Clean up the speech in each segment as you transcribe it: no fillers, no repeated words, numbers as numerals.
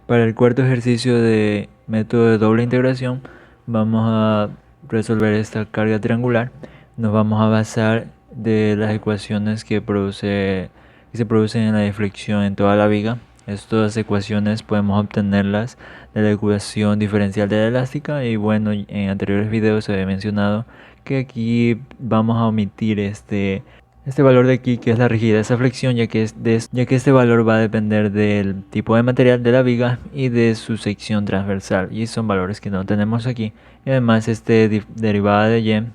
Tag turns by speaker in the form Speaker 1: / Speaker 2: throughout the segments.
Speaker 1: Para el cuarto ejercicio de método de doble integración, vamos a resolver esta carga triangular. Nos vamos a basar de las ecuaciones que se producen en la deflexión en toda la viga. Estas ecuaciones podemos obtenerlas de la ecuación diferencial de la elástica, y bueno, en anteriores videos se había mencionado que aquí vamos a omitir este valor de aquí, que es la rigidez de esa flexión, ya que este valor va a depender del tipo de material de la viga y de su sección transversal, y son valores que no tenemos aquí. Y además derivada de y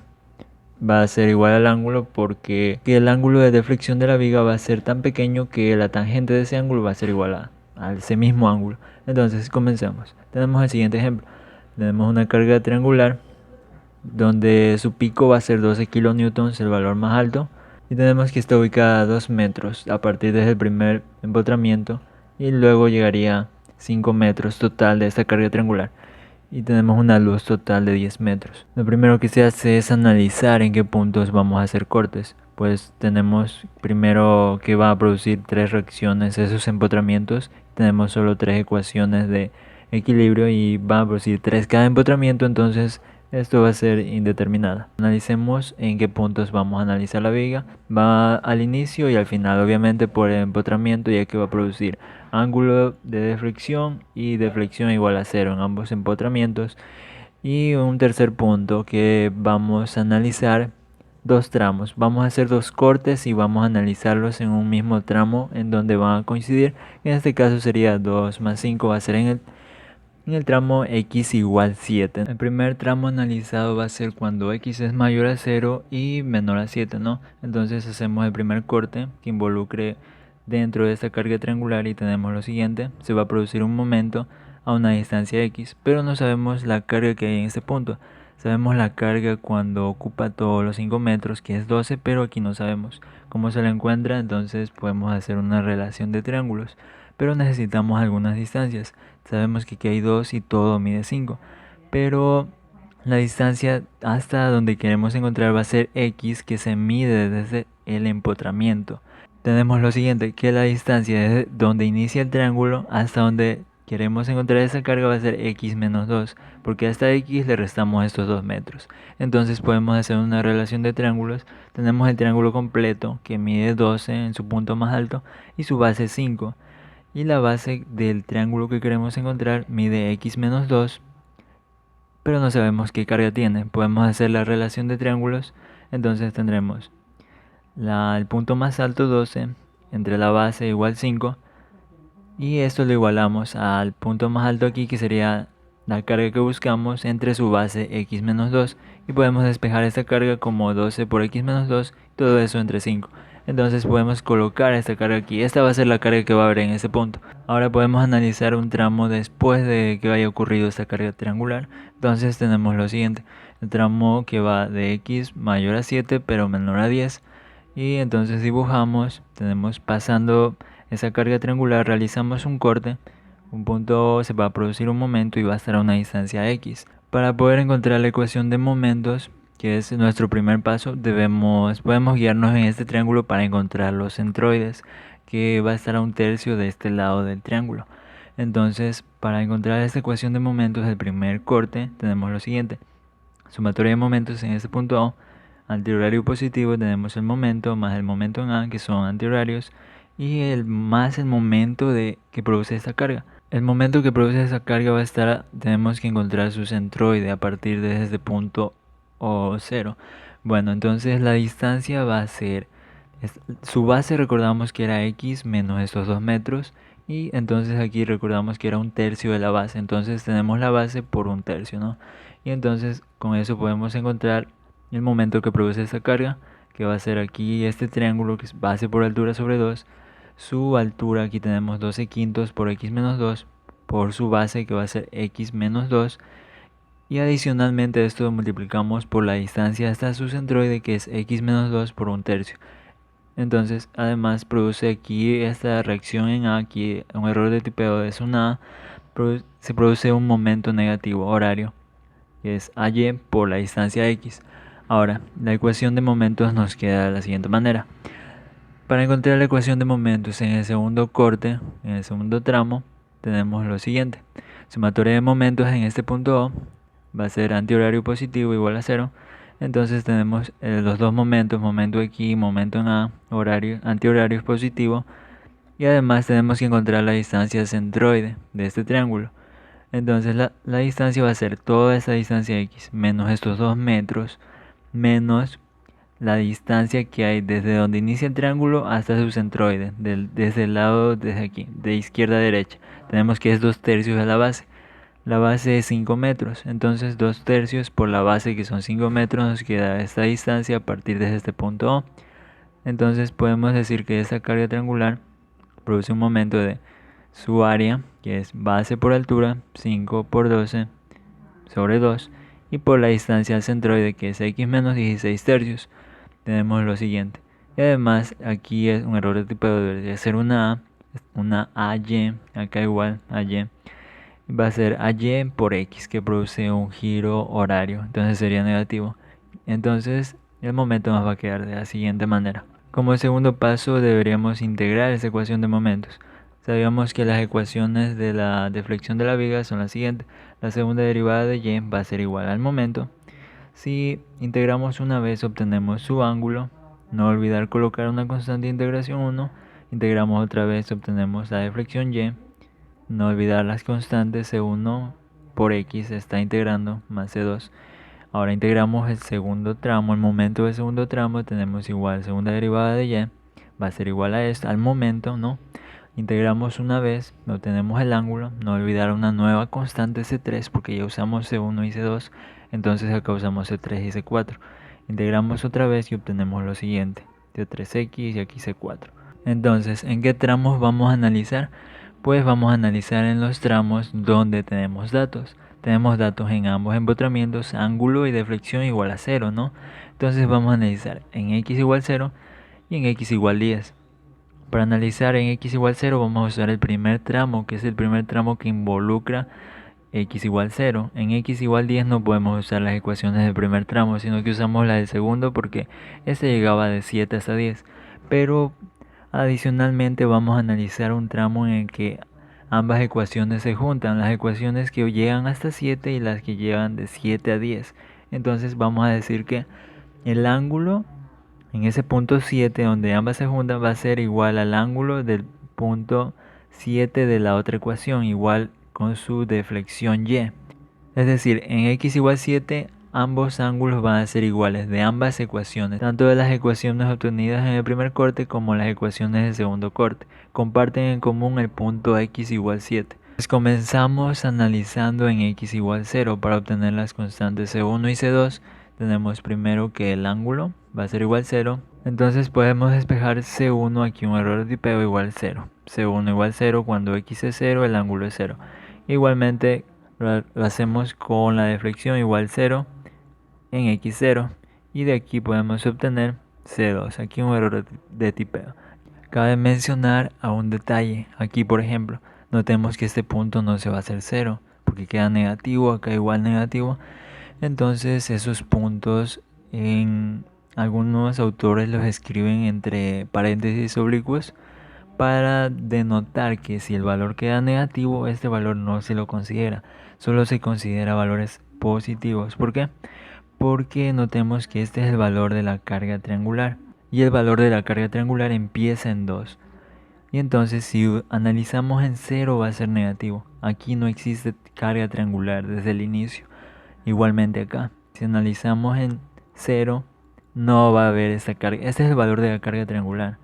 Speaker 1: va a ser igual al ángulo, porque el ángulo de deflexión de la viga va a ser tan pequeño que la tangente de ese ángulo va a ser igual a ese mismo ángulo. Entonces comencemos. Tenemos el siguiente ejemplo. Tenemos una carga triangular donde su pico va a ser 12 kilonewtons, el valor más alto, y tenemos que está ubicada a 2 metros a partir desde el primer empotramiento, y luego llegaría a 5 metros total de esta carga triangular, y tenemos una luz total de 10 metros. Lo primero que se hace es analizar en qué puntos vamos a hacer cortes. Pues tenemos primero que va a producir 3 reacciones esos empotramientos. Tenemos solo 3 ecuaciones de equilibrio y va a producir 3 cada empotramiento, entonces esto va a ser indeterminada. Analicemos en qué puntos vamos a analizar la viga. Va al inicio y al final, obviamente por el empotramiento, ya que va a producir ángulo de deflexión y deflexión igual a 0 en ambos empotramientos. Y un tercer punto que vamos a analizar dos tramos. Vamos a hacer dos cortes y vamos a analizarlos en un mismo tramo en donde van a coincidir. En este caso sería 2 más 5, va a ser en el tramo x igual 7. El primer tramo analizado va a ser cuando x es mayor a 0 y menor a 7, ¿no? Entonces hacemos el primer corte que involucre dentro de esta carga triangular y tenemos lo siguiente. Se va a producir un momento a una distancia x, pero no sabemos la carga que hay en este punto. Sabemos la carga cuando ocupa todos los 5 metros, que es 12, pero aquí no sabemos cómo se la encuentra, entonces podemos hacer una relación de triángulos, pero necesitamos algunas distancias. Sabemos que aquí hay 2 y todo mide 5, pero la distancia hasta donde queremos encontrar va a ser x, que se mide desde el empotramiento. Tenemos lo siguiente, que la distancia desde donde inicia el triángulo hasta donde queremos encontrar esa carga va a ser x menos 2, porque a esta x le restamos estos 2 metros. Entonces podemos hacer una relación de triángulos. Tenemos el triángulo completo que mide 12 en su punto más alto y su base 5. Y la base del triángulo que queremos encontrar mide x menos 2, pero no sabemos qué carga tiene. Podemos hacer la relación de triángulos, entonces tendremos el punto más alto 12 entre la base igual 5, y esto lo igualamos al punto más alto aquí, que sería la carga que buscamos entre su base x menos 2, y podemos despejar esta carga como 12 por x menos 2, todo eso entre 5. Entonces podemos colocar esta carga aquí. Esta va a ser la carga que va a haber en ese punto. Ahora podemos analizar un tramo después de que haya ocurrido esta carga triangular. Entonces tenemos lo siguiente: el tramo que va de x mayor a 7 pero menor a 10. Y entonces dibujamos, tenemos pasando esa carga triangular, realizamos un corte, un punto, se va a producir un momento y va a estar a una distancia x. Para poder encontrar la ecuación de momentos, que es nuestro primer paso, podemos guiarnos en este triángulo para encontrar los centroides, que va a estar a un tercio de este lado del triángulo. Entonces, para encontrar esta ecuación de momentos, el primer corte, tenemos lo siguiente: sumatoria de momentos en este punto A, antihorario positivo, tenemos el momento más el momento en A, que son antihorarios, y el momento que produce esta carga. El momento que produce esa carga va a estar, tenemos que encontrar su centroide a partir de este punto o 0. Bueno, entonces la distancia va a ser, su base recordamos que era x menos estos 2 metros, y entonces aquí recordamos que era un tercio de la base, entonces tenemos la base por un tercio, ¿no? Y entonces con eso podemos encontrar el momento que produce esta carga, que va a ser aquí este triángulo, que es base por altura sobre 2. Su altura aquí tenemos 12 quintos por x menos 2 por su base, que va a ser x menos 2. Y adicionalmente esto lo multiplicamos por la distancia hasta su centroide, que es x menos 2 por un tercio. Entonces además produce aquí esta reacción en A, aquí un error de tipeo es una A, se produce un momento negativo horario, que es AY por la distancia x. Ahora, la ecuación de momentos nos queda de la siguiente manera. Para encontrar la ecuación de momentos en el segundo corte, en el segundo tramo, tenemos lo siguiente. Sumatoria de momentos en este punto O va a ser antihorario positivo igual a 0. Entonces tenemos los dos momentos, momento aquí y momento en A, antihorario es positivo. Y además tenemos que encontrar la distancia centroide de este triángulo. Entonces la distancia va a ser toda esta distancia x menos estos 2 metros menos la distancia que hay desde donde inicia el triángulo hasta su centroide, desde el lado, desde aquí, de izquierda a derecha. Tenemos que es 2/3 de la base. La base es 5 metros, entonces 2/3 por la base que son 5 metros nos queda esta distancia a partir de este punto O. Entonces podemos decir que esta carga triangular produce un momento de su área, que es base por altura, 5 por 12 sobre 2, y por la distancia al centroide, que es x menos 16/3, tenemos lo siguiente. Y además aquí es un error de tipeo, debería ser una AY, acá igual AY, va a ser AY por x, que produce un giro horario, entonces sería negativo. Entonces el momento nos va a quedar de la siguiente manera. Como segundo paso deberíamos integrar esta ecuación de momentos. Sabíamos que las ecuaciones de la deflexión de la viga son las siguientes. La segunda derivada de y va a ser igual al momento. Si integramos una vez obtenemos su ángulo. No olvidar colocar una constante de integración 1. Integramos otra vez obtenemos la deflexión y. No olvidar las constantes C1 por x está integrando más C2. Ahora integramos el segundo tramo, el momento del segundo tramo, tenemos igual segunda derivada de y, va a ser igual a esto, al momento, ¿no? Integramos una vez, obtenemos el ángulo, no olvidar una nueva constante C3 porque ya usamos C1 y C2, entonces acá usamos C3 y C4. Integramos otra vez y obtenemos lo siguiente, C3x y aquí C4. Entonces, ¿en qué tramos vamos a analizar? Pues vamos a analizar en los tramos donde tenemos datos. Tenemos datos en ambos empotramientos, ángulo y deflexión igual a 0, ¿no? Entonces vamos a analizar en x igual 0 y en x igual 10. Para analizar en x igual 0 vamos a usar el primer tramo, que es el primer tramo que involucra x igual 0. En x igual 10 no podemos usar las ecuaciones del primer tramo, sino que usamos la del segundo porque este llegaba de 7 hasta 10. Pero adicionalmente vamos a analizar un tramo en el que ambas ecuaciones se juntan, las ecuaciones que llegan hasta 7 y las que llegan de 7 a 10. Entonces vamos a decir que el ángulo en ese punto 7 donde ambas se juntan va a ser igual al ángulo del punto 7 de la otra ecuación, igual con su deflexión y. Es decir, en x igual 7 ambos ángulos van a ser iguales de ambas ecuaciones, tanto de las ecuaciones obtenidas en el primer corte como las ecuaciones del segundo corte. Comparten en común el punto x igual 7. Pues comenzamos analizando en x igual 0 para obtener las constantes C1 y C2. Tenemos primero que el ángulo va a ser igual 0. Entonces podemos despejar C1, aquí un error de tipeo, igual 0. C1 igual 0 cuando x es 0, el ángulo es 0. Igualmente lo hacemos con la deflexión igual 0 en x0 y de aquí podemos obtener C2, aquí un error de tipeo. Cabe mencionar a un detalle, aquí por ejemplo, notemos que este punto no se va a hacer 0 porque queda negativo, acá igual negativo. Entonces esos puntos en algunos autores los escriben entre paréntesis oblicuos para denotar que si el valor queda negativo, este valor no se lo considera, solo se considera valores positivos. ¿Por qué? Porque notemos que este es el valor de la carga triangular y el valor de la carga triangular empieza en 2. Y entonces si analizamos en 0 va a ser negativo. Aquí no existe carga triangular desde el inicio. Igualmente acá, si analizamos en 0 no va a haber esta carga. Este es el valor de la carga triangular,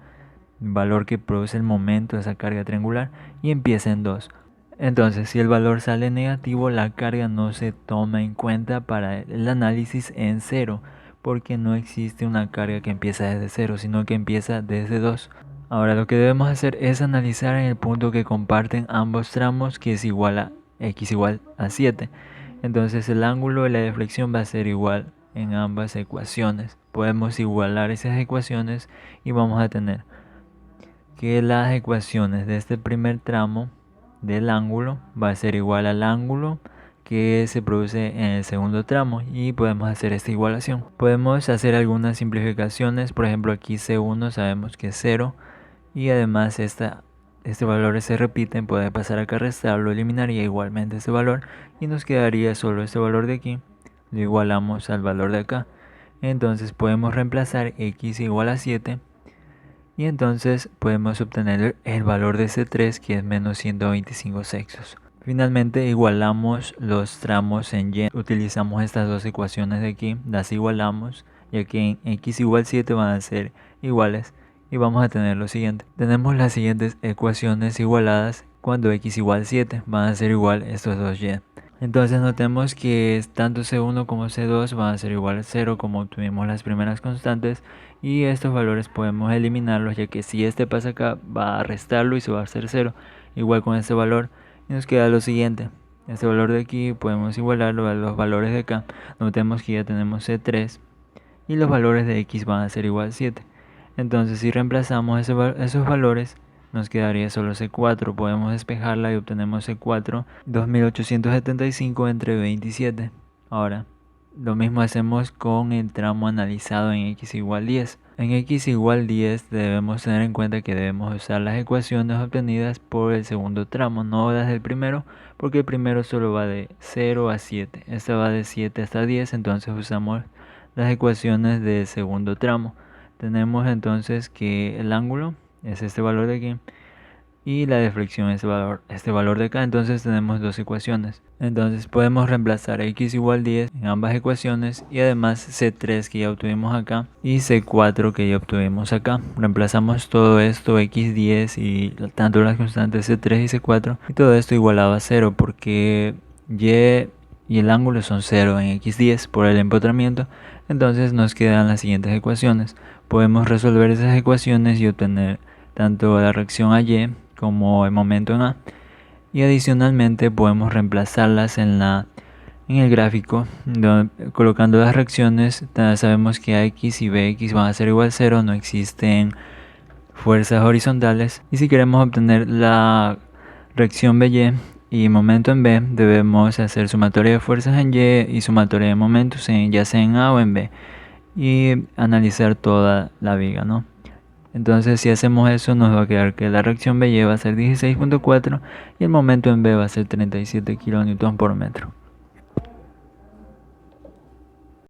Speaker 1: el valor que produce el momento de esa carga triangular, y empieza en 2. Entonces si el valor sale negativo, la carga no se toma en cuenta para el análisis en 0, porque no existe una carga que empieza desde 0, sino que empieza desde 2. Ahora lo que debemos hacer es analizar en el punto que comparten ambos tramos, que es igual a x igual a 7. Entonces el ángulo de la deflexión va a ser igual en ambas ecuaciones. Podemos igualar esas ecuaciones y vamos a tener que las ecuaciones de este primer tramo del ángulo va a ser igual al ángulo que se produce en el segundo tramo, y podemos hacer esta igualación. Podemos hacer algunas simplificaciones, por ejemplo aquí C1 sabemos que es 0 y además esta estos valores se repiten, puede pasar acá a restarlo, eliminaría igualmente este valor y nos quedaría solo este valor de aquí. Lo igualamos al valor de acá. Entonces podemos reemplazar x igual a 7 y entonces podemos obtener el valor de C3, que es menos 125 sextos. Finalmente igualamos los tramos en y. Utilizamos estas dos ecuaciones de aquí, las igualamos, ya que en x igual 7 van a ser iguales. Y vamos a tener lo siguiente. Tenemos las siguientes ecuaciones igualadas cuando x igual 7. Van a ser igual estos dos y. Entonces notemos que tanto C1 como C2 van a ser igual a 0, como obtuvimos las primeras constantes, y estos valores podemos eliminarlos, ya que si este pasa acá va a restarlo y se va a hacer 0, igual con este valor, y nos queda lo siguiente. Este valor de aquí podemos igualarlo a los valores de acá. Notemos que ya tenemos C3 y los valores de x van a ser igual a 7. Entonces si reemplazamos esos valores, nos quedaría solo C4, podemos despejarla y obtenemos C4 2875 entre 27. Ahora, lo mismo hacemos con el tramo analizado en x igual 10. En x igual 10 debemos tener en cuenta que debemos usar las ecuaciones obtenidas por el segundo tramo, no las del primero, porque el primero solo va de 0 a 7. Esta va de 7 hasta 10, entonces usamos las ecuaciones del segundo tramo. Tenemos entonces que el ángulo es este valor de aquí y la deflexión es este valor de acá. Entonces tenemos dos ecuaciones. Entonces podemos reemplazar x igual 10 en ambas ecuaciones y además C3 que ya obtuvimos acá y C4 que ya obtuvimos acá. Reemplazamos todo esto, x10 y tanto las constantes C3 y C4, y todo esto igualado a 0 porque y el ángulo son 0 en x10 por el empotramiento. Entonces nos quedan las siguientes ecuaciones. Podemos resolver esas ecuaciones y obtener tanto la reacción a y como el momento en a, y adicionalmente podemos reemplazarlas en el gráfico, colocando las reacciones. Sabemos que AX y BX van a ser igual a 0, no existen fuerzas horizontales, y si queremos obtener la reacción BY y momento en B, debemos hacer sumatoria de fuerzas en Y y sumatoria de momentos ya sea en A o en B, y analizar toda la viga, ¿no? Entonces si hacemos eso, nos va a quedar que la reacción BY va a ser 16.4 y el momento en B va a ser 37 kN por metro.